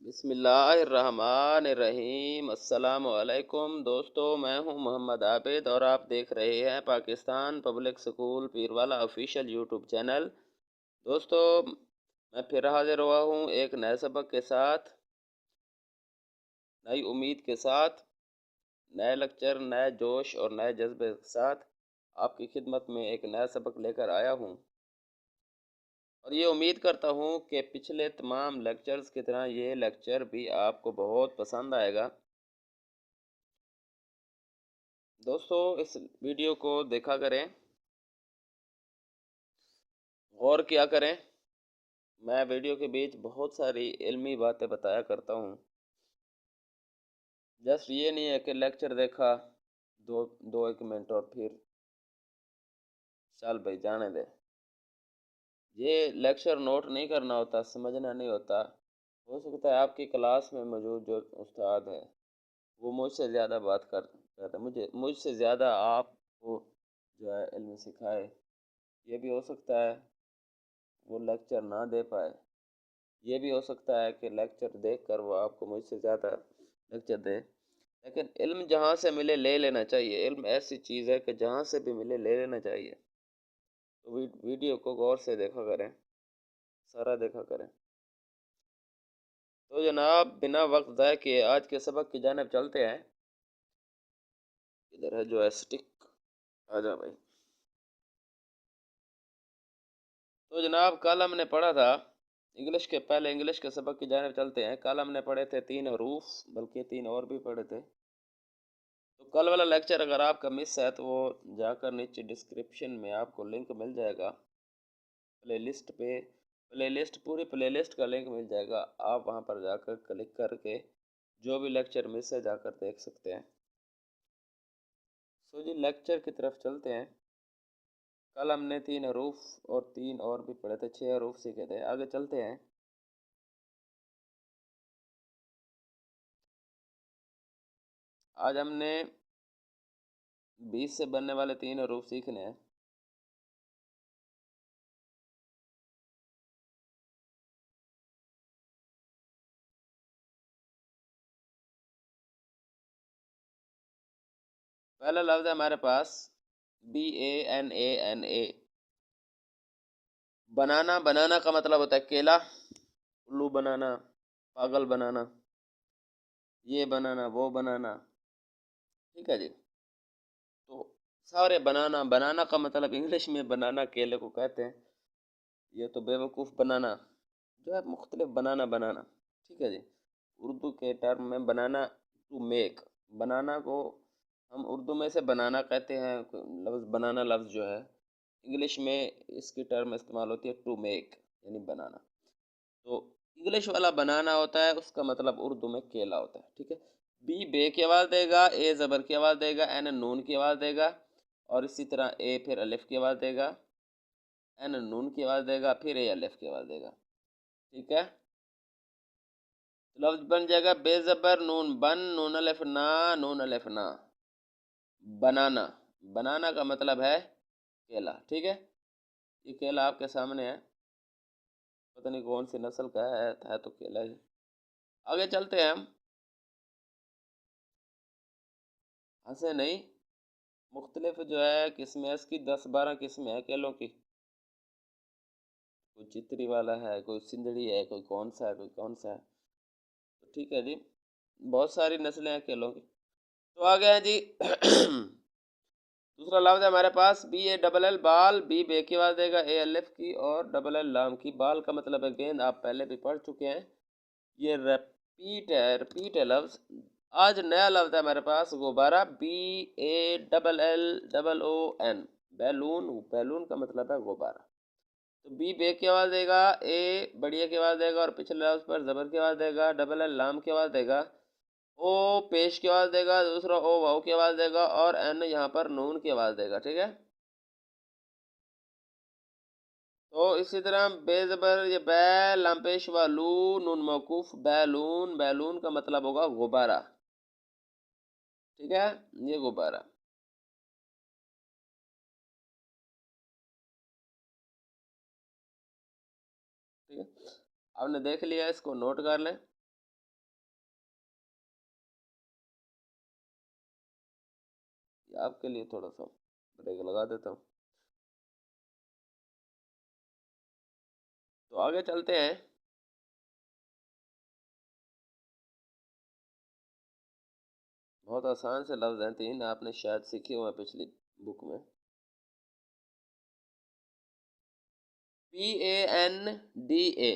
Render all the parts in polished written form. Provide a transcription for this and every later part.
बिस्मिल्लाहिर्रहमानिर्रहीम। अस्सलाम वालेकुम दोस्तों, मैं हूं मोहम्मद आबिद और आप देख रहे हैं Pakistan public school Pirwala official YouTube channel. दोस्तों, मैं फिर हाजिर हुआ हूं एक नए सबक के साथ, नई उम्मीद के साथ, नए लेक्चर, नए जोश और नए जज्बे के साथ आपकी खिदमत में एक नया सबक लेकर आया हूं और ये उम्मीद करता हूं कि पिछले तमाम लेक्चर्स की तरह ये लेक्चर भी आपको बहुत पसंद आएगा। दोस्तों, इस वीडियो को देखा करें, गौर किया करें। मैं वीडियो के बीच बहुत सारी इल्मी बातें बताया करता हूँ। जस्ट ये नहीं है कि लेक्चर देखा दो दो एक मिनट और फिर चल भाई जाने दे। ये लेक्चर नोट नहीं करना होता, समझना नहीं होता। हो सकता है आपकी क्लास में मौजूद जो उस्ताद है वो मुझसे ज़्यादा बात करता है, मुझसे ज़्यादा आपको जो है इल्म सिखाए। ये भी हो सकता है वो लेक्चर ना दे पाए। ये भी हो सकता है कि लेक्चर देखकर वो आपको मुझसे ज़्यादा लेक्चर दे। लेकिन इल्म जहाँ से मिले ले लेना चाहिए। इल्म ऐसी चीज़ है कि जहाँ से भी मिले ले लेना चाहिए। तो वीडियो को गौर से देखा करें, सारा देखा करें। तो जनाब, बिना वक्त ज़ाय किए आज के सबक की जानिब चलते हैं। इधर है जो है स्टिक, आ जा भाई। तो जनाब, कल हमने पढ़ा था इंग्लिश के, पहले इंग्लिश के सबक की जानिब चलते हैं। कल हमने पढ़े थे 3 हरूफ, बल्कि 3 और भी पढ़े थे। तो कल वाला लेक्चर अगर आपका मिस है तो वो जाकर नीचे डिस्क्रिप्शन में आपको लिंक मिल जाएगा। प्लेलिस्ट पे प्लेलिस्ट पूरी प्लेलिस्ट का लिंक मिल जाएगा। आप वहाँ पर जाकर क्लिक करके जो भी लेक्चर मिस है जाकर देख सकते हैं। सो जी, लेक्चर की तरफ चलते हैं। कल हमने 3 हरूफ और 3 और भी पढ़े थे, 6 हरूफ सीखे थे। आगे चलते हैं। आज हमने 20 से बनने वाले 3 हरूफ सीखने हैं। पहला लफ्ज़ है हमारे पास BANANA। बनाना, बनाना का मतलब होता है केला, उल्लू बनाना, पागल बनाना, ये बनाना, वो बनाना। ठीक है जी। तो सारे बनाना, बनाना का मतलब इंग्लिश में बनाना केले को कहते हैं। ये तो बेवकूफ़ बनाना जो है, मुख्तलिफ बनाना बनाना। ठीक है जी। उर्दू के टर्म में बनाना, टू मेक। बनाना को हम उर्दू में से बनाना कहते हैं। लफ्ज़ बनाना लफ्ज़ जो है इंग्लिश में इसकी टर्म इस्तेमाल होती है टू मेक, यानी बनाना। तो इंग्लिश वाला बनाना होता है, उसका मतलब उर्दू में केला होता है। ठीक है। बी बे की आवाज़ देगा, ए ज़बर की आवाज़ देगा, एन नून की आवाज़ देगा, और इसी तरह ए फिर अलिफ की आवाज़ देगा, एन नून की आवाज़ देगा, फिर ए अलिफ की आवाज़ देगा। ठीक है। तो लफ्ज़ बन जाएगा बे ज़बर नून बन, नून अलिफ ना, नून अलिफ ना, बनाना। बनाना का मतलब है केला। ठीक है। ये केला आपके सामने है, पता नहीं कौन सी नस्ल का है तो केला ही। आगे चलते हैं हम। हंसे नहीं, मुख्तलिफ जो है किस्में, इसकी 10-12 किस्में हैं केलों की। कोई चितरी वाला है, कोई सिंदड़ी है, कोई कौन सा है, कोई कौन सा है। तो ठीक है जी, बहुत सारी नस्लें हैं केलों की। तो आ गया है जी दूसरा लफ्ज़ है हमारे पास BALL बाल। बी बे की आवाज़ देगा, ए अलिफ की, और DLL लाम की। बाल का मतलब है गेंद, आप पहले भी पढ़ चुके हैं। ये रिपीट है लफ्ज़। आज नया लफ्ज़ है हमारे पास गुब्बारा। BALLON, balloon. बैलून का मतलब है गुब्बारा। तो बी बे की आवाज़ देगा, ए बढ़िया की आवाज़ देगा, और पिछले लफ्ज़ पर ज़बर की आवाज़ देगा, DLL लाम की आवाज़ देगा, ओ पेश की आवाज़ देगा, दूसरा ओ वाव की आवाज़ देगा, और एन यहाँ पर नून की आवाज़ देगा। ठीक है। तो इसी तरह बेज़बर, ये बै लाम पेश वालू, नून मौकूफ, बैलून। बैलून का मतलब होगा गुब्बारा। ठीक है, ये गुब्बारा। ठीक है, आपने देख लिया, इसको नोट कर लें। आपके लिए थोड़ा सा ब्रेक लगा देता हूँ। तो आगे चलते हैं। बहुत आसान से लफ्ज़ हैं, 3 आपने शायद सीखे हुए हैं पिछली बुक में। PANDA,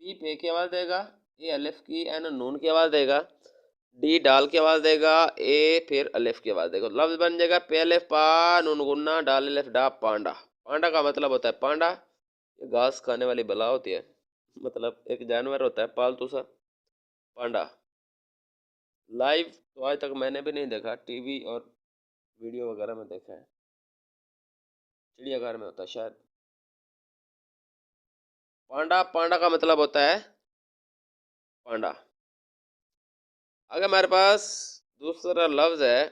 पी पे की आवाज़ देगा, ए अलिफ की, एन नून की आवाज़ देगा, डी डाल की आवाज़ देगा, ए फिर अलिफ की आवाज़ देगा। लफ्ज़ बन जाएगा पे अलिफ पा, नून गुन्ना, डाल अलिफ डा, पांडा। पांडा का मतलब होता है पांडा, ये घास खाने वाली बला होती है, मतलब एक जानवर होता है पालतू सा, पांडा। लाइव तो आज तक मैंने भी नहीं देखा, टीवी और वीडियो वगैरह में देखा है, चिड़ियाघर में होता है शायद। पांडा, पांडा का मतलब होता है पांडा। अगर हमारे पास दूसरा लफ्ज़ है,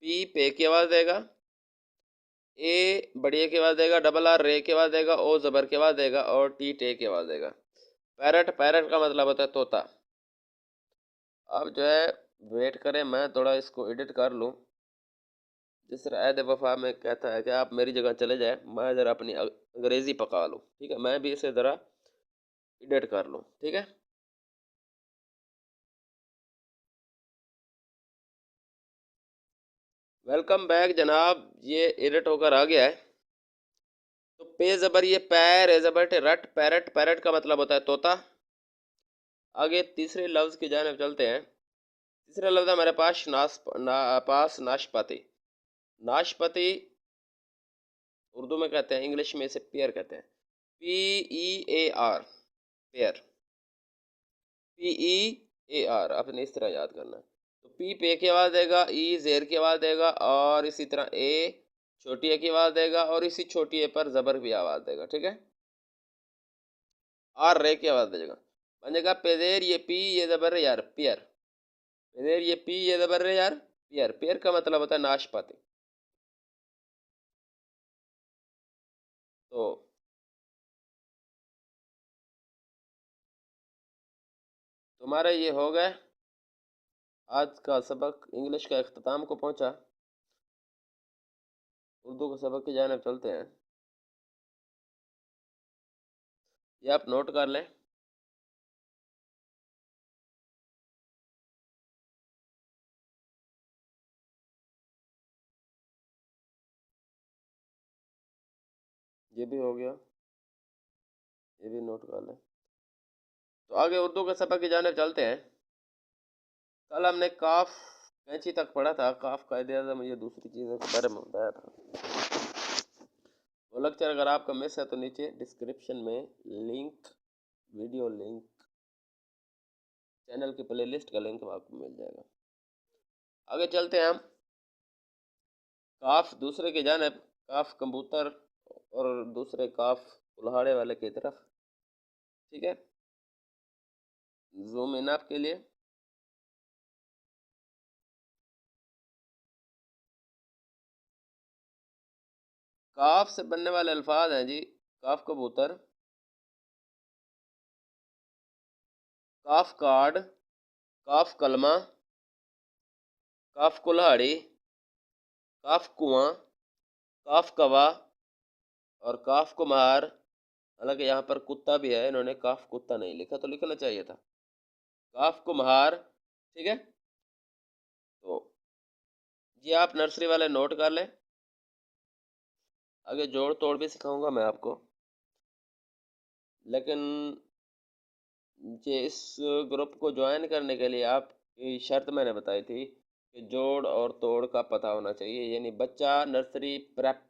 पी पे की आवाज़ देगा, ए बढ़िया की आवाज़ देगा, डबल आर रे की आवाज़ देगा, ओ ज़बर की आवाज़ देगा, और टी टे की आवाज़ देगा। पैरट, पैरट का मतलब होता है तोता। अब जो है वेट करें, मैं थोड़ा इसको एडिट कर लूँ। जिस तरह ऐद वफा में कहता है कि आप मेरी जगह चले जाए, मैं ज़रा अपनी अंग्रेज़ी पका लूँ, ठीक है, मैं भी इसे ज़रा एडिट कर लूँ, ठीक है। वेलकम बैक जनाब, ये एडिट होकर आ गया है। तो पे ज़बर ये पैर, ए ज़बर रट, पैरट, पैरट का मतलब होता है तोता। आगे तीसरे लफ्ज़ की जानिब चलते हैं। तीसरा लफ्ज़ हमारे पास नाशपाती। नाशपाती उर्दू में कहते हैं, इंग्लिश में इसे पेयर कहते हैं, PEAR, पेयर, PEAR, आपने इस तरह याद करना है। तो पी पे की आवाज़ देगा, ई जेर की आवाज़ देगा, और इसी तरह ए छोटी ए की आवाज़ देगा, और इसी छोटी ए पर ज़बर भी आवाज़ देगा, ठीक है। आर रे की आवाज़ देगा, बन जाएगा पेदेर ये पी ये ज़बर यार, पियर। पेदेर ये पी ये ज़बर यार, पियर। पियर का मतलब होता है नाशपाती। तो तुम्हारा ये हो गए, आज का सबक इंग्लिश का अख्ताम को पहुंचा। उर्दू के सबक की जानिब चलते हैं। ये आप नोट कर लें। ये भी हो गया, ये भी नोट कर लें। तो आगे उर्दू के सबक की जानिब चलते हैं। कल हमने काफ कैंची तक पढ़ा था, काफ कायदे आज़म, ये दूसरी चीज़ों के बारे में बताया था। वो लेक्चर अगर आपका मिस है तो नीचे डिस्क्रिप्शन में लिंक, वीडियो लिंक, चैनल की प्लेलिस्ट का लिंक आपको मिल जाएगा। आगे चलते हैं हम काफ दूसरे की जानिब, काफ कबूतर और दूसरे काफ कुल्हाड़े वाले की तरफ, ठीक है। जूम इन आपके लिए। काफ से बनने वाले अल्फाज हैं जी, काफ कबूतर, काफ कार्ड, काफ कलमा, काफ कुल्हाड़ी, काफ कुआं, काफ कवा, और काफ कुम्हार। हालांकि यहाँ पर कुत्ता भी है, इन्होंने काफ कुत्ता नहीं लिखा, तो लिखना चाहिए था काफ कुम्हार, ठीक है। तो ये आप नर्सरी वाले नोट कर लें। आगे जोड़ तोड़ भी सिखाऊंगा मैं आपको, लेकिन ये इस ग्रुप को ज्वाइन करने के लिए आपकी शर्त मैंने बताई थी कि जोड़ और तोड़ का पता होना चाहिए, यानी बच्चा नर्सरी प्रेप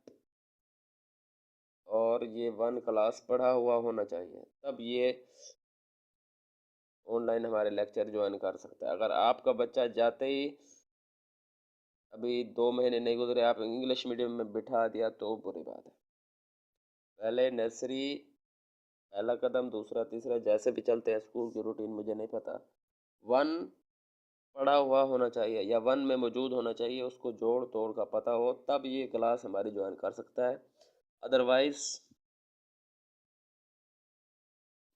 और ये 1 क्लास पढ़ा हुआ होना चाहिए, तब ये ऑनलाइन हमारे लेक्चर ज्वाइन कर सकता है। अगर आपका बच्चा जाते ही अभी 2 महीने नहीं गुजरे, आप इंग्लिश मीडियम में बिठा दिया तो बुरी बात है। पहले नर्सरी, पहला कदम, दूसरा, तीसरा, जैसे भी चलते हैं स्कूल की रूटीन मुझे नहीं पता, 1 पढ़ा हुआ होना चाहिए या 1 में मौजूद होना चाहिए, उसको जोड़ तोड़ का पता हो, तब ये क्लास हमारी ज्वाइन कर सकता है, अदरवाइज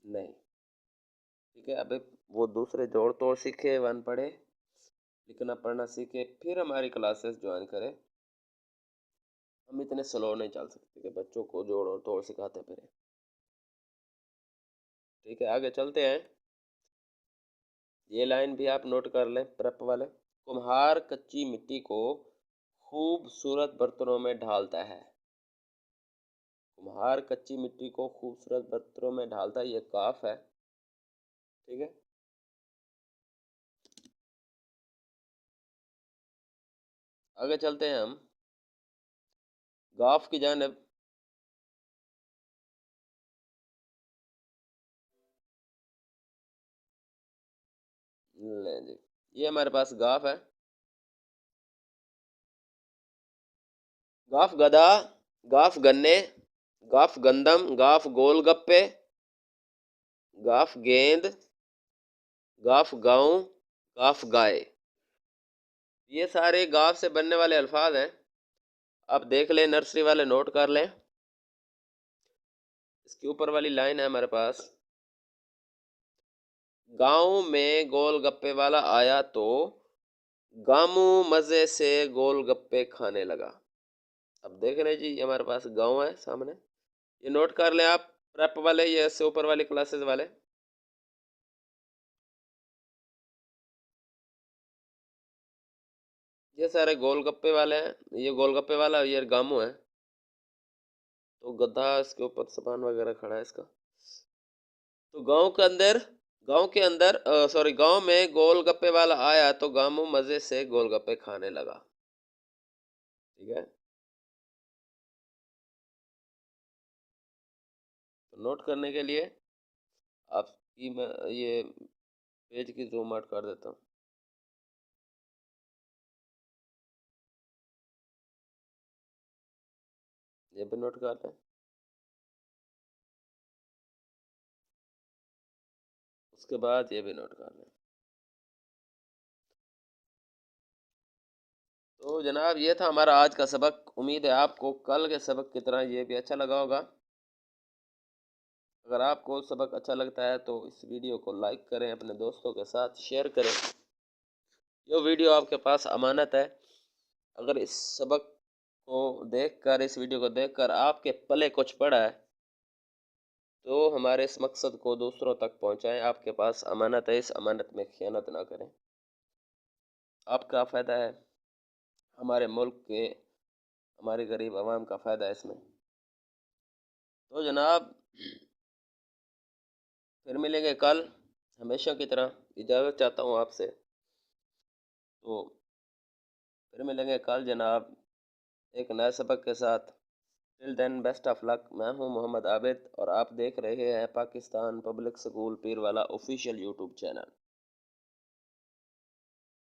नहीं, ठीक है। अब वो दूसरे जोड़ तोड़ सीखे, 1 पढ़े, लिखना पढ़ना सीखे, फिर हमारी क्लासेस ज्वाइन करें। हम इतने स्लो नहीं चल सकते कि बच्चों को जोड़ और तोड़ सिखाते फिरें। ठीक है, आगे चलते हैं। ये लाइन भी आप नोट कर लें, प्रेप वाले। कुम्हार कच्ची मिट्टी को खूबसूरत बर्तनों में ढालता है। कुम्हार कच्ची मिट्टी को खूबसूरत बर्तनों में ढालता है, ये काफ है। ठीक है, आगे चलते हैं हम गाफ की जानिब। ले जी, ये हमारे पास गाफ है। गाफ गधा, गाफ गन्ने, गाफ गंदम, गाफ गोलगप्पे, गाफ गेंद, गाफ गांव, गाफ गाय। ये सारे गाफ से बनने वाले अल्फाज हैं। आप देख लें, नर्सरी वाले नोट कर लें। इसके ऊपर वाली लाइन है हमारे पास, गांव में गोलगप्पे वाला आया तो गामू मजे से गोलगप्पे खाने लगा। अब देख रहे हैं जी, ये हमारे पास गांव है सामने, ये नोट कर लें आप, प्रेप वाले, ये इससे ऊपर वाली क्लासेस वाले। ये सारे गोलगप्पे वाले हैं, ये गोलगप्पे वाला, ये गामू है। तो गधा इसके ऊपर सामान वगैरह खड़ा है इसका। तो गांव के अंदर सॉरी, गांव में गोलगप्पे वाला आया तो गामू मजे से गोलगप्पे खाने लगा। ठीक है, तो नोट करने के लिए आपकी मैं ये पेज की जूम आउट कर देता हूँ। ये भी नोट कर लें। उसके बाद ये भी नोट कर लें। तो जनाब, ये था हमारा आज का सबक। उम्मीद है आपको कल के सबक की तरह ये भी अच्छा लगा होगा। अगर आपको सबक अच्छा लगता है तो इस वीडियो को लाइक करें, अपने दोस्तों के साथ शेयर करें। ये वीडियो आपके पास अमानत है। अगर इस सबक को देखकर, इस वीडियो को देखकर आपके पले कुछ पड़ा है तो हमारे इस मकसद को दूसरों तक पहुंचाएं। आपके पास अमानत है, इस अमानत में खयानत ना करें। आपका फ़ायदा है, हमारे मुल्क के, हमारे गरीब आवाम का फ़ायदा है इसमें। तो जनाब, फिर मिलेंगे कल, हमेशा की तरह इजाज़त चाहता हूँ आपसे। तो फिर मिलेंगे कल जनाब, एक नए सबक के साथ। Till then, best of luck. मैं हूँ मोहम्मद आबिद और आप देख रहे हैं Pakistan public school Pirwala official YouTube channel.